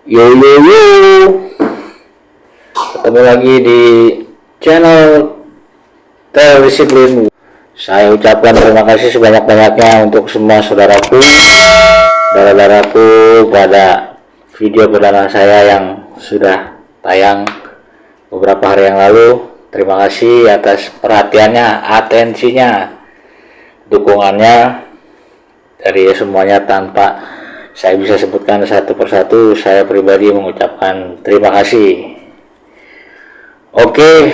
Yo yo yo, ketemu lagi di channel Teldisiplin. Saya ucapkan terima kasih sebanyak-banyaknya untuk semua saudaraku pada video perdana saya yang sudah tayang beberapa hari yang lalu. Terima kasih atas perhatiannya, atensinya, dukungannya dari semuanya. Tanpa saya bisa sebutkan satu persatu, saya pribadi mengucapkan terima kasih. Oke,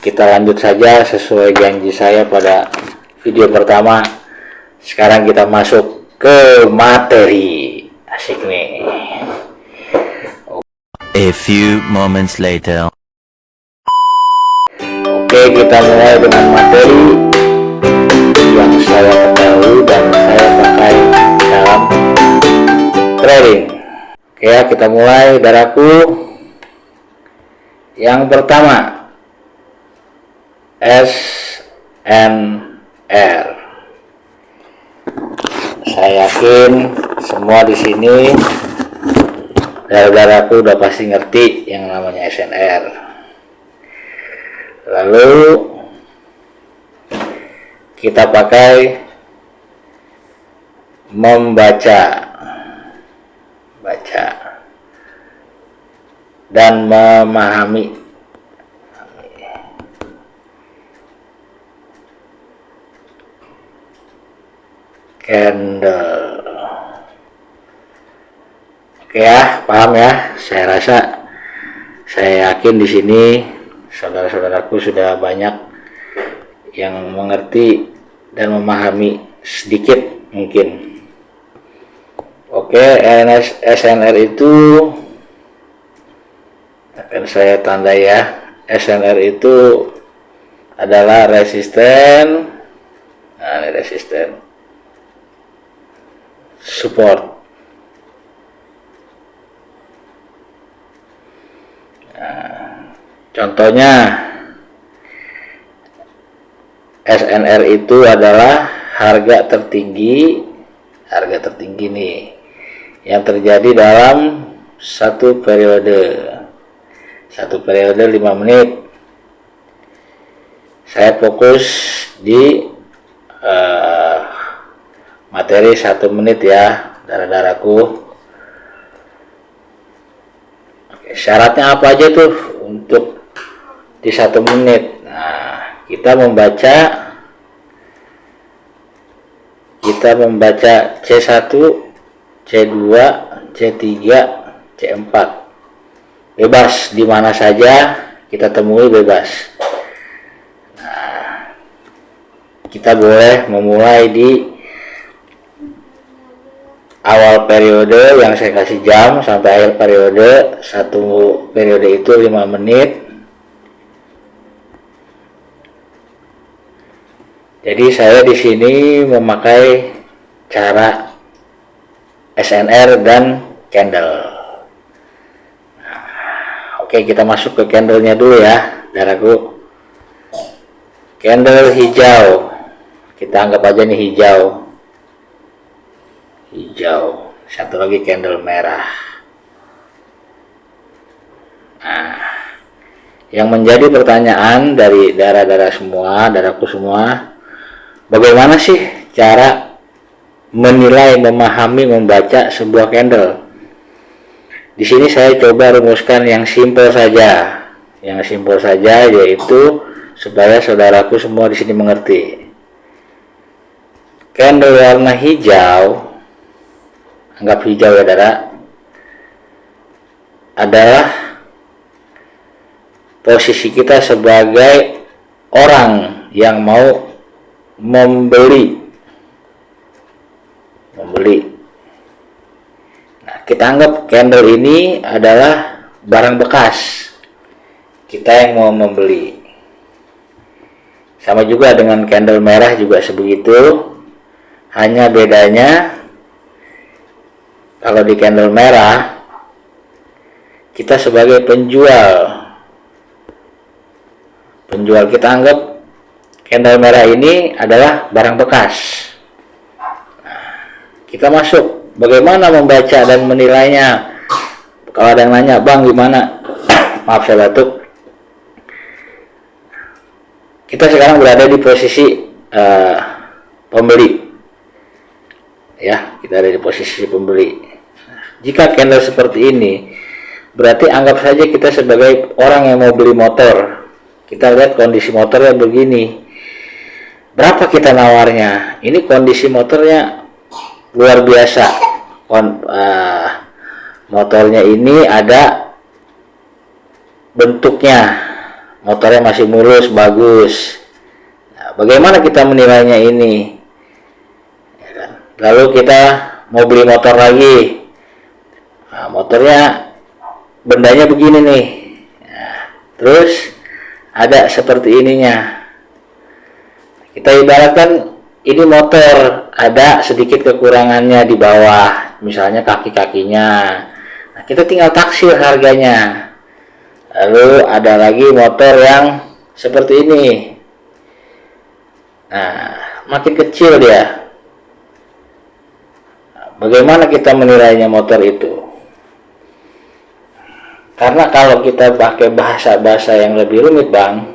kita lanjut saja sesuai janji saya pada video pertama. Sekarang kita masuk ke materi. Asik nih. A few moments later. Oke, kita mulai dengan materi yang saya ketahui dan saya pakai dalam trading. Oke ya, kita mulai daraku. Yang pertama, SNR. Saya yakin semua di sini daraku udah pasti ngerti yang namanya SNR. Lalu kita pakai membaca dan memahami. Candle. Oke ya, paham ya? Saya yakin di sini saudara-saudaraku sudah banyak yang mengerti dan memahami sedikit mungkin. Oke, SNR itu akan saya tandai ya. SNR itu adalah resisten. Nah, ini resisten, support. Nah, contohnya SNR itu adalah harga tertinggi nih yang terjadi dalam satu periode 5 menit. Saya fokus di materi 1 menit ya, darah-darahku. Oke, syaratnya apa aja tuh untuk di 1 menit? Nah, kita membaca C1, C2, C3, C4. Bebas di mana saja kita temui, bebas. Nah, kita boleh memulai di awal periode yang saya kasih jam sampai akhir periode. Satu periode itu 5 menit. Jadi saya di sini memakai cara SNR dan candle. Oke, kita masuk ke candlenya dulu ya, daraku. Candle hijau, kita anggap aja nih hijau. Satu lagi candle merah. Nah, yang menjadi pertanyaan dari daraku semua, bagaimana sih cara menilai, memahami, membaca sebuah candle? Di sini saya coba rumuskan yang simpel saja, yaitu supaya saudaraku semua di sini mengerti. Candle warna hijau, anggap hijau ya Dara, adalah posisi kita sebagai orang yang mau membeli. Nah, kita anggap candle ini adalah barang bekas, kita yang mau membeli. Sama juga dengan candle merah juga sebegitu. Hanya bedanya kalau di candle merah kita sebagai penjual, kita anggap candle merah ini adalah barang bekas. Nah, kita masuk, bagaimana membaca dan menilainya? Kalau ada yang nanya, bang gimana? Maaf saya batuk. Kita sekarang berada di posisi pembeli, ya, kita ada di posisi pembeli. Jika candle seperti ini, berarti anggap saja kita sebagai orang yang mau beli motor. Kita lihat kondisi motornya begini, berapa kita nawarnya. Ini kondisi motornya luar biasa. Motornya ini ada bentuknya, motornya masih mulus, bagus. Nah, bagaimana kita menilainya ini? Ya kan? Lalu kita mau beli motor lagi. Nah, motornya bendanya begini nih. Nah, terus ada seperti ininya. Kita ibaratkan ini motor ada sedikit kekurangannya di bawah, misalnya kaki-kakinya. Nah, kita tinggal taksir harganya. Lalu ada lagi motor yang seperti ini. Nah, makin kecil dia. Nah, bagaimana kita menilainya motor itu? Karena kalau kita pakai bahasa-bahasa yang lebih rumit, bang,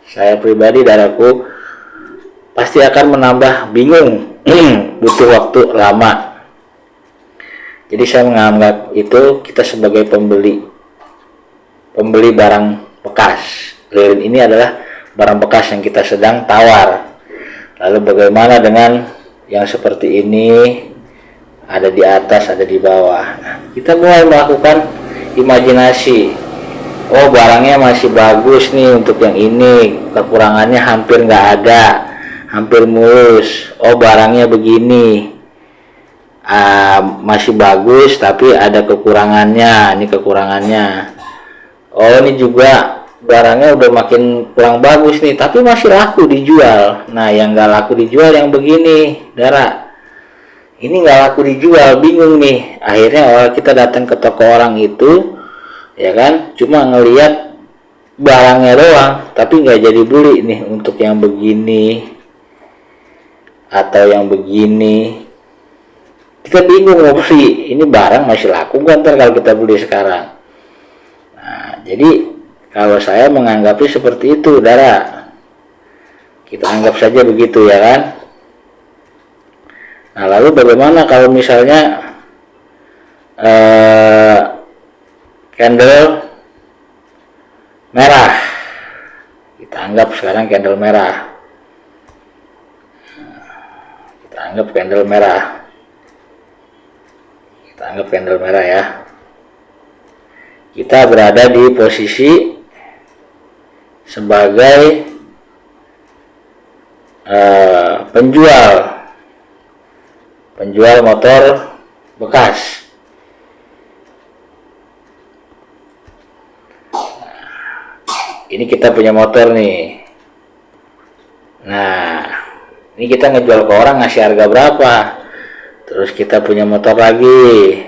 saya pribadi daraku pasti akan menambah bingung, butuh waktu lama. Jadi saya menganggap itu kita sebagai pembeli barang bekas. Lilin ini adalah barang bekas yang kita sedang tawar. Lalu bagaimana dengan yang seperti ini, ada di atas, ada di bawah. Nah, kita mulai melakukan imajinasi. Oh, barangnya masih bagus nih untuk yang ini, kekurangannya hampir nggak ada, hampir mulus. Oh, barangnya begini, masih bagus tapi ada kekurangannya. Ini kekurangannya. Oh, ini juga barangnya udah makin kurang bagus nih, tapi masih laku dijual. Nah, yang nggak laku dijual yang begini, Dara. Ini nggak laku dijual, bingung nih. Akhirnya awal kita datang ke toko orang itu, ya kan, cuma ngelihat barangnya doang, tapi nggak jadi beli nih untuk yang begini atau yang begini. Kita bingung mau beli, ini barang masih laku kan ntar kalau kita beli sekarang. Nah, jadi kalau saya menganggapnya seperti itu, Dara. Kita anggap saja begitu, ya kan. Nah, lalu bagaimana kalau misalnya candle merah? Kita anggap sekarang candle merah. Kita anggap candle merah. Kita anggap candle merah, ya. Kita berada di posisi sebagai penjual motor bekas. Ini kita punya motor nih. Nah, ini kita ngejual ke orang ngasih harga berapa? Terus kita punya motor lagi.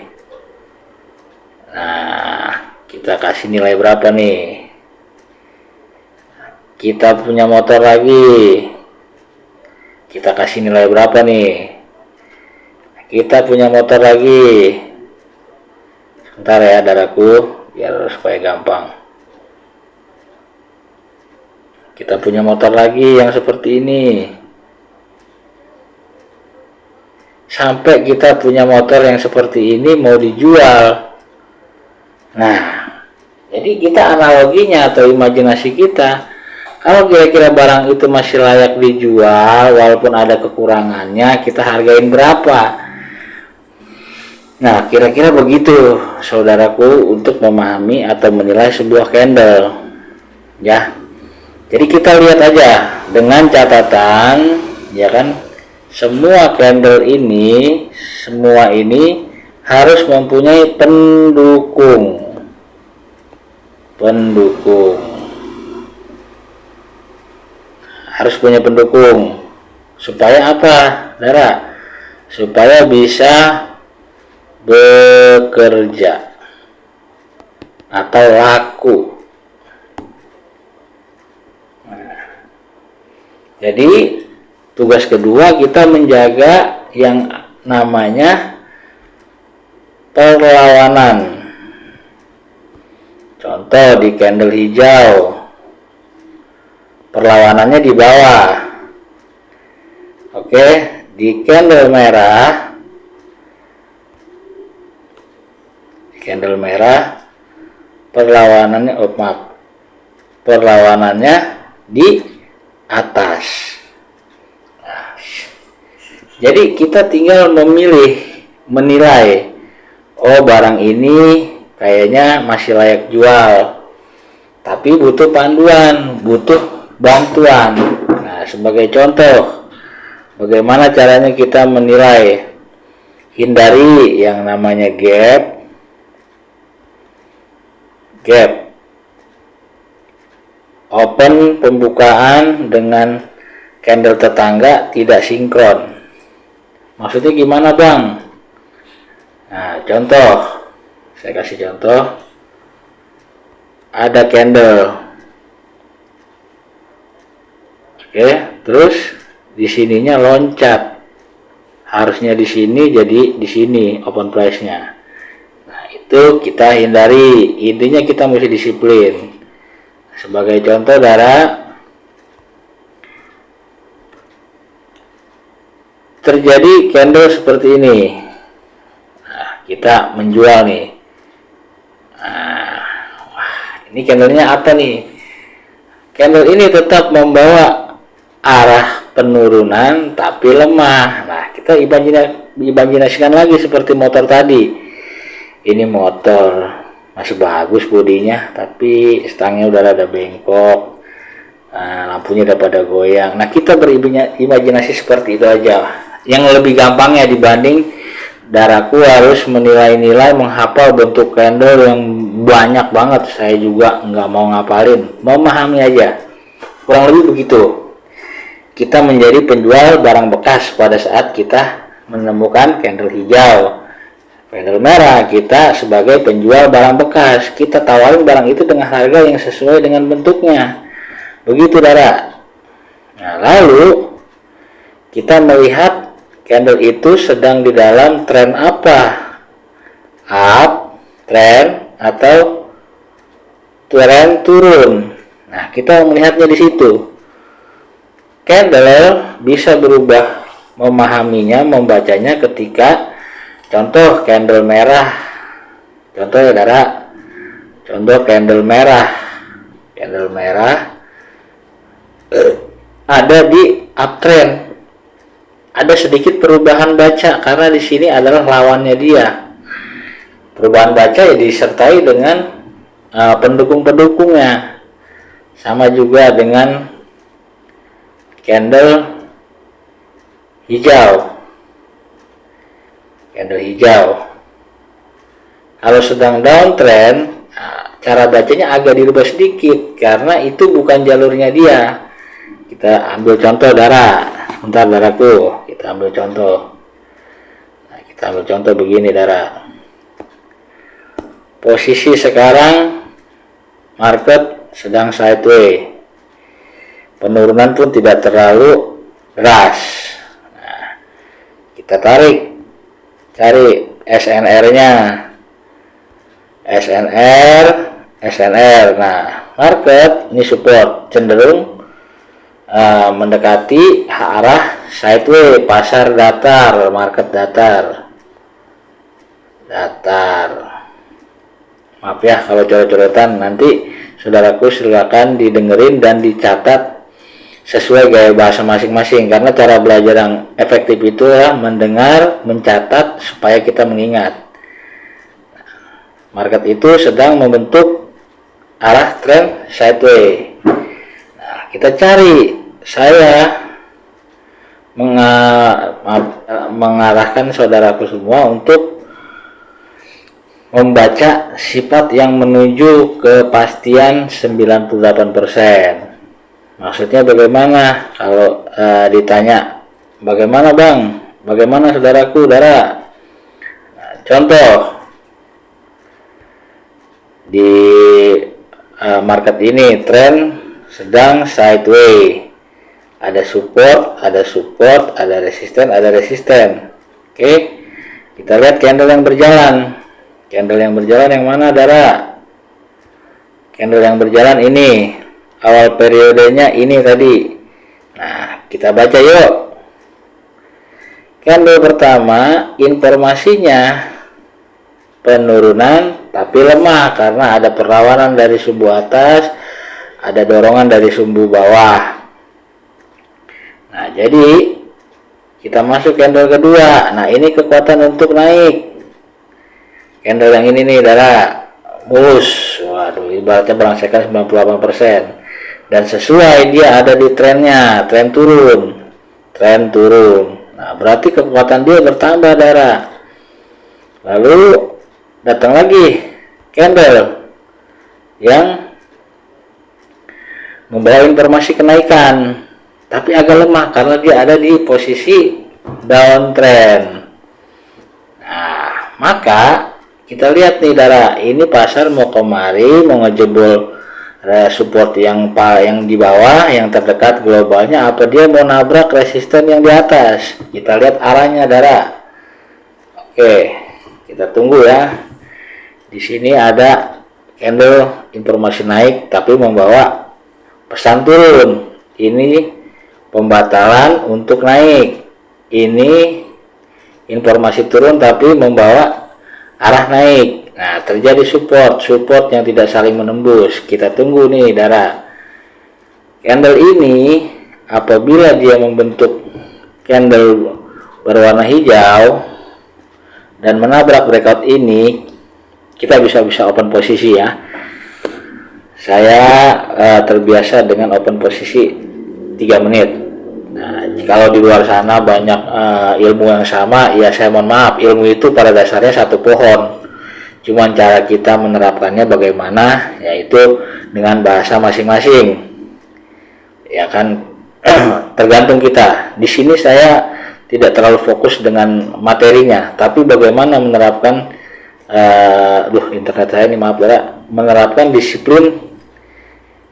Nah, kita kasih nilai berapa nih? Kita punya motor lagi, kita kasih nilai berapa nih? Kita punya motor lagi. Sebentar ya, Daraku, biar supaya gampang. Kita punya motor lagi yang seperti ini. Sampai kita punya motor yang seperti ini mau dijual. Nah, jadi kita analoginya atau imajinasi kita, kalau kira-kira barang itu masih layak dijual walaupun ada kekurangannya, kita hargain berapa? Nah, kira-kira begitu, saudaraku, untuk memahami atau menilai sebuah candle, ya. Jadi kita lihat aja dengan catatan, ya kan, semua candle ini, semua ini harus mempunyai pendukung. Harus punya pendukung. Supaya apa, Dara? Supaya bisa bekerja atau laku. Jadi tugas kedua kita menjaga yang namanya perlawanan. Contoh di candle hijau, perlawanannya di bawah. Oke, di candle merah, perlawanannya, perlawanannya di atas. Nah, jadi kita tinggal menilai, oh barang ini kayaknya masih layak jual, tapi butuh panduan, butuh bantuan. Nah, sebagai contoh, bagaimana caranya kita menilai? Hindari yang namanya gap. Open pembukaan dengan candle tetangga tidak sinkron. Maksudnya gimana bang? Nah, contoh, saya kasih contoh. Ada candle, oke, terus di sininya loncat, harusnya di sini jadi di sini open price-nya. Nah, itu kita hindari. Intinya kita mesti disiplin. Sebagai contoh, terjadi candle seperti ini. Nah, kita menjual nih. Nah, ini candlenya apa nih? Candle ini tetap membawa arah penurunan tapi lemah. Nah, kita imajinasikan lagi seperti motor tadi. Ini motor masih bagus bodinya, tapi stangnya udah rada bengkok, lampunya udah pada goyang. Nah, kita berimajinasi seperti itu aja. Yang lebih gampangnya dibanding Daraku harus menilai-nilai, menghafal bentuk candle yang banyak banget. Saya juga nggak mau ngapalin, memahami aja. Kurang lebih begitu. Kita menjadi penjual barang bekas pada saat kita menemukan candle hijau. Candle merah, kita sebagai penjual barang bekas. Kita tawarin barang itu dengan harga yang sesuai dengan bentuknya. Begitu, Dara. Nah, lalu kita melihat candle itu sedang di dalam tren apa? Up, trend, atau tren turun. Nah, kita melihatnya di situ. Candle bisa berubah, memahaminya, membacanya ketika contoh candle merah. Contoh ya, Dara. Contoh candle merah. Candle merah ada di uptrend. Ada sedikit perubahan baca karena di sini adalah lawannya dia. Perubahan baca ya disertai dengan pendukung-pendukungnya. Sama juga dengan candle hijau. Candle hijau. Kalau sedang downtrend, cara bacanya agak dirubah sedikit karena itu bukan jalurnya dia. Kita ambil contoh, Dara. Bentar, Daraku. Kita ambil contoh. Nah, kita ambil contoh begini, Dara. Posisi sekarang market sedang sideway. Penurunan pun tidak terlalu deras. Nah, kita cari SNR-nya. SNR. Nah, market ini support cenderung mendekati arah sideway, pasar datar, market datar. Maaf ya kalau coret-coretan, nanti saudaraku silakan didengerin dan dicatat sesuai gaya bahasa masing-masing, karena cara belajar yang efektif itu ya mendengar, mencatat supaya kita mengingat. Market itu sedang membentuk arah tren sideway. Nah, kita cari. Saya mengarahkan saudaraku semua untuk membaca sifat yang menuju kepastian 98%. Maksudnya bagaimana? Kalau ditanya, bagaimana bang? Bagaimana saudaraku, Dara? Nah, contoh di market ini tren sedang sideway. Ada support, ada resisten. Oke, kita lihat candle yang berjalan. Candle yang berjalan yang mana, Dara? candle yang berjalan ini, awal periodenya ini tadi. Nah, kita baca yuk. Candle pertama, informasinya penurunan tapi lemah karena ada perlawanan dari sumbu atas, ada dorongan dari sumbu bawah. Nah, jadi kita masuk candle kedua. Nah, ini kekuatan untuk naik. Candle yang ini nih, darah mulus. Waduh, ibaratnya berangsekan 98%. Dan sesuai dia ada di trennya, tren turun. Nah, berarti kekuatan dia bertambah, darah. Lalu datang lagi candle yang membawa informasi kenaikan, tapi agak lemah karena dia ada di posisi downtrend. Nah, maka kita lihat nih, darah, ini pasar mau kemari, mau ngejebol support yang di bawah, yang terdekat globalnya, apa dia mau nabrak resisten yang di atas. Kita lihat arahnya, darah. Oke, kita tunggu ya. Di sini ada candle informasi naik tapi membawa pesan turun. Ini pembatalan untuk naik. Ini informasi turun tapi membawa arah naik. Nah, terjadi support yang tidak saling menembus. Kita tunggu nih, darah. Candle ini apabila dia membentuk candle berwarna hijau dan menabrak breakout ini, kita bisa open posisi ya. Saya terbiasa dengan open posisi 3 menit. Nah, kalau di luar sana banyak ilmu yang sama, ya saya mohon maaf, ilmu itu pada dasarnya satu pohon. Cuman cara kita menerapkannya bagaimana, yaitu dengan bahasa masing-masing. Ya kan, tergantung kita. Di sini saya tidak terlalu fokus dengan materinya, tapi bagaimana menerapkan internet saya ini, maaf ya, menerapkan disiplin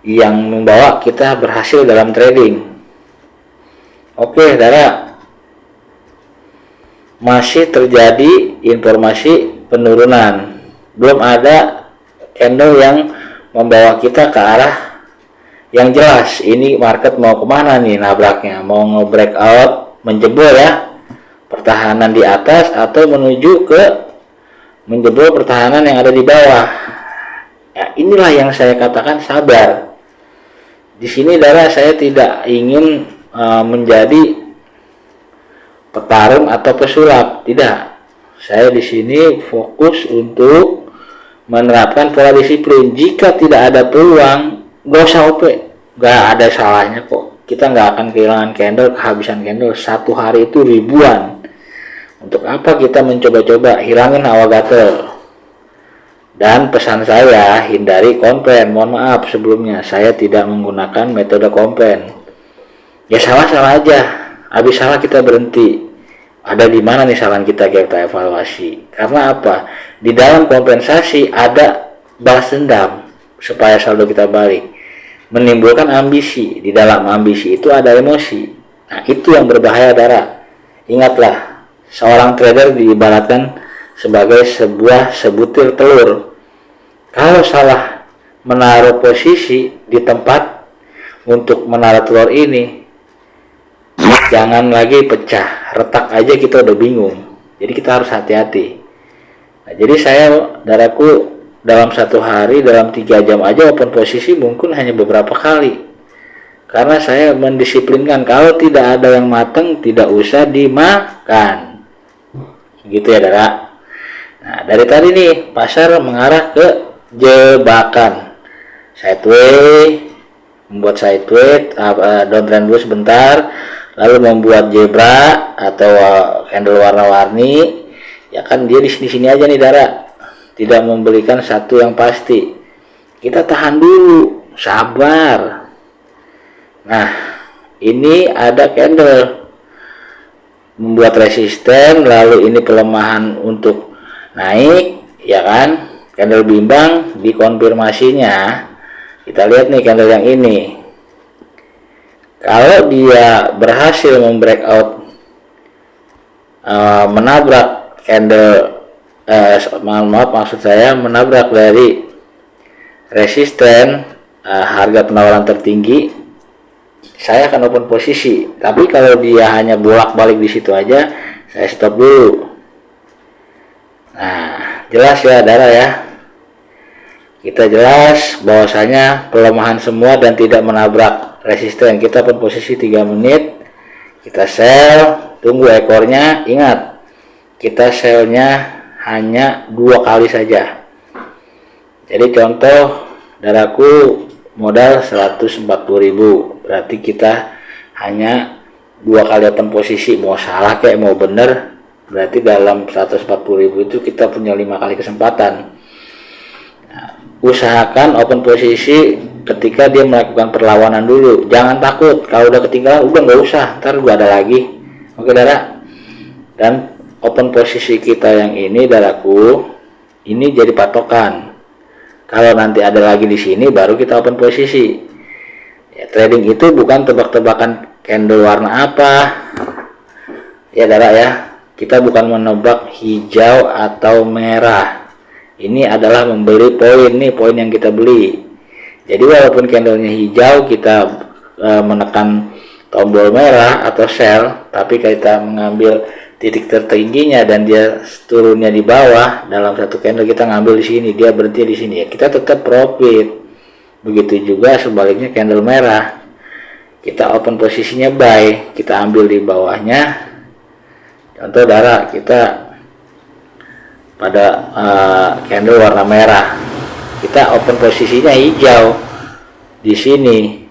yang membawa kita berhasil dalam trading. Oke, darah, masih terjadi informasi penurunan. Belum ada candle yang membawa kita ke arah yang jelas. Ini market mau kemana nih nabraknya? Mau nge-breakout, menjebol ya pertahanan di atas, atau menuju ke menjebol pertahanan yang ada di bawah. Ya, inilah yang saya katakan sabar. Di sini, darah, saya tidak ingin menjadi petarung atau pesulap, tidak. Saya di sini fokus untuk menerapkan pola disiplin. Jika tidak ada peluang, gak usah OP, gak ada salahnya kok. Kita nggak akan kehilangan candle, kehabisan candle satu hari itu ribuan. Untuk apa kita mencoba-coba? Hilangin hawa gatel. Dan pesan saya, hindari komplain. Mohon maaf sebelumnya, saya tidak menggunakan metode komplain. Ya salah-salah aja. Habis salah kita berhenti. Ada di mana nih kesalahan kita evaluasi. Karena apa? Di dalam kompensasi ada balas dendam supaya saldo kita balik. Menimbulkan ambisi. Di dalam ambisi itu ada emosi. Nah, itu yang berbahaya, darah. Ingatlah, seorang trader diibaratkan sebagai sebuah sebutir telur. Kalau salah menaruh posisi di tempat untuk menaruh telur ini, jangan lagi pecah, retak aja kita udah bingung. Jadi kita harus hati-hati. Nah, jadi saya, darahku, dalam satu hari, dalam 3 jam aja open posisi mungkin hanya beberapa kali. Karena saya mendisiplinkan, kalau tidak ada yang matang tidak usah dimakan. Gitu ya, darah. Nah, dari tadi nih pasar mengarah ke jebakan. Sideway, membuat sideway, downtrend dulu sebentar, lalu membuat zebra atau candle warna-warni. Ya kan, dia di sini aja nih, darah. Tidak memberikan satu yang pasti. Kita tahan dulu, sabar. Nah, ini ada candle membuat resisten, lalu ini pelemahan untuk naik, ya kan? Candle bimbang dikonfirmasinya. Kita lihat nih candle yang ini. Kalau dia berhasil membreakout, menabrak candle, maksud saya menabrak dari resisten, harga penawaran tertinggi, saya akan open posisi. Tapi kalau dia hanya bolak-balik di situ aja, saya stop dulu. Nah, jelas ya Dara ya. Kita jelas bahwasanya pelemahan semua dan tidak menabrak resisten. Kita open posisi 3 menit, kita sell, tunggu ekornya. Ingat, kita sellnya hanya 2 kali saja. Jadi contoh, Daraku modal 140.000, berarti kita hanya 2 kali open posisi. Mau salah kayak mau bener, berarti dalam 140.000 itu kita punya 5 kali kesempatan. Nah, usahakan open posisi ketika dia melakukan perlawanan dulu. Jangan takut, kalau udah ketinggalan udah nggak usah, ntar gua ada lagi. Oke Dara. Dan open posisi kita yang ini Daraku, ini jadi patokan. Kalau nanti ada lagi di sini baru kita open posisi. Ya, trading itu bukan tebak-tebakan candle warna apa. Ya Dara ya, kita bukan menebak hijau atau merah. Ini adalah membeli poin, nih poin yang kita beli. Jadi walaupun candlenya hijau, kita menekan tombol merah atau sell, tapi kita mengambil titik tertingginya dan dia turunnya di bawah dalam satu candle, kita ngambil di sini, dia berhenti di sini, ya kita tetap profit. Begitu juga sebaliknya candle merah, kita open posisinya buy, kita ambil di bawahnya. Contoh Dara, kita pada candle warna merah, kita open posisinya hijau di sini,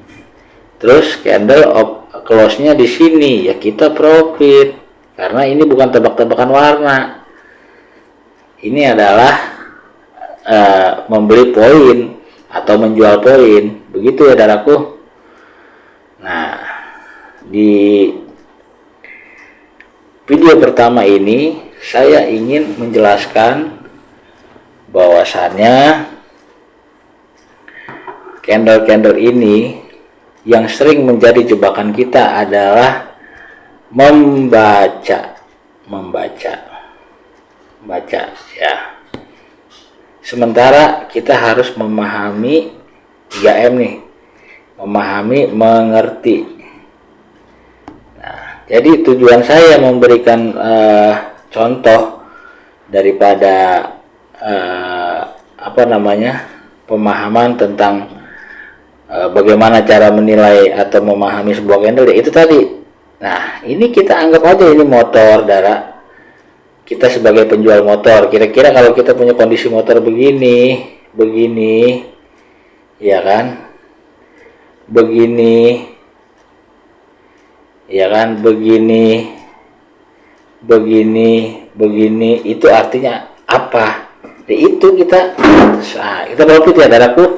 terus candle close-nya di sini, ya kita profit. Karena ini bukan tebak-tebakan warna, ini adalah membeli poin atau menjual poin, begitu ya Daraku. Nah, di video pertama ini saya ingin menjelaskan bahwasannya candle-candle ini yang sering menjadi jebakan kita adalah membaca ya. Sementara kita harus memahami 3M nih, memahami, mengerti. Nah, jadi tujuan saya memberikan contoh daripada pemahaman tentang bagaimana cara menilai atau memahami sebuah candle, ya itu tadi. Nah, ini kita anggap aja ini motor Dara. Kita sebagai penjual motor, kira-kira kalau kita punya kondisi motor begini, ya kan? Begini, itu artinya apa? Nah, itu kita profit ya Daraku.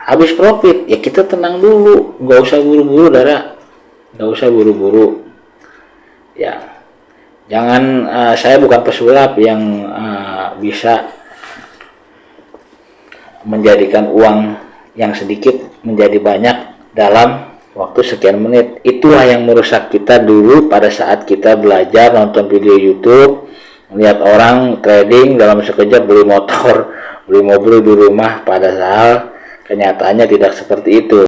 Habis profit, ya kita tenang dulu, nggak usah buru-buru Dara. Nggak usah buru-buru ya. Jangan, saya bukan pesulap yang bisa menjadikan uang yang sedikit menjadi banyak dalam waktu sekian menit. Itulah yang merusak kita dulu pada saat kita belajar nonton video YouTube, melihat orang trading dalam sekejap beli motor, beli mobil di rumah, padahal kenyataannya tidak seperti itu.